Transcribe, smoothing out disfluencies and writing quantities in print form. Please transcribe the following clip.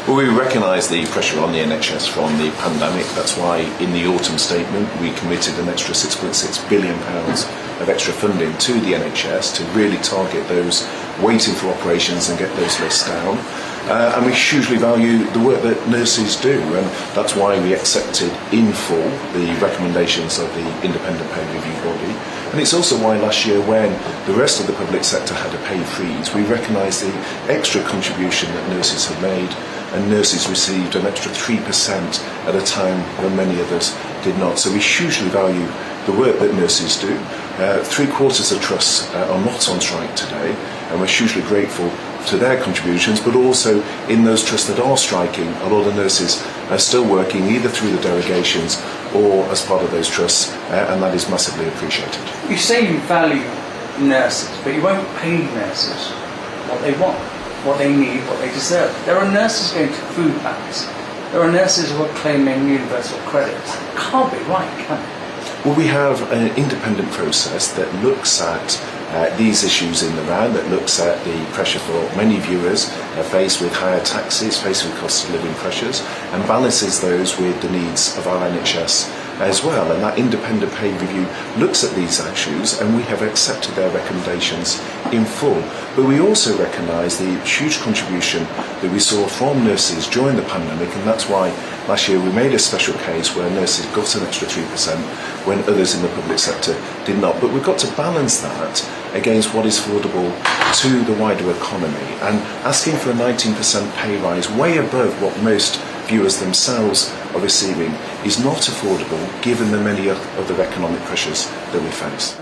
Well, we recognise the pressure on the NHS from the pandemic. That's why in the autumn statement we committed an extra £6.6 billion of extra funding to the NHS to really target those waiting for operations and get those lists down. And we hugely value the work that nurses do, and that's why we accepted in full the recommendations of the independent pay review body. And it's also why last year, when the rest of the public sector had a pay freeze, we recognised the extra contribution that nurses have made, and nurses received an extra 3% at a time when many others did not. So we hugely value the work that nurses do. 3/4 of trusts are not on strike today, and we're hugely grateful to their contributions, but also in those trusts that are striking, a lot of nurses are still working either through the delegations or as part of those trusts, and that is massively appreciated. You say you value nurses, but you won't pay nurses what they want, what they need, what they deserve. There are nurses going to food banks. There are nurses who are claiming universal credits. It can't be right, can it? Well, we have an independent process that looks at these issues in the round, that looks at the pressure for many viewers faced with higher taxes, faced with cost of living pressures, and balances those with the needs of our NHS as well. And that independent pay review looks at these issues, and we have accepted their recommendations in full. But we also recognise the huge contribution that we saw from nurses during the pandemic, and that's why last year we made a special case where nurses got an extra 3% when others in the public sector did not. But we've got to balance that against what is affordable to the wider economy, and asking for a 19% pay rise way above what most viewers themselves are receiving is not affordable given the many other economic pressures that we face.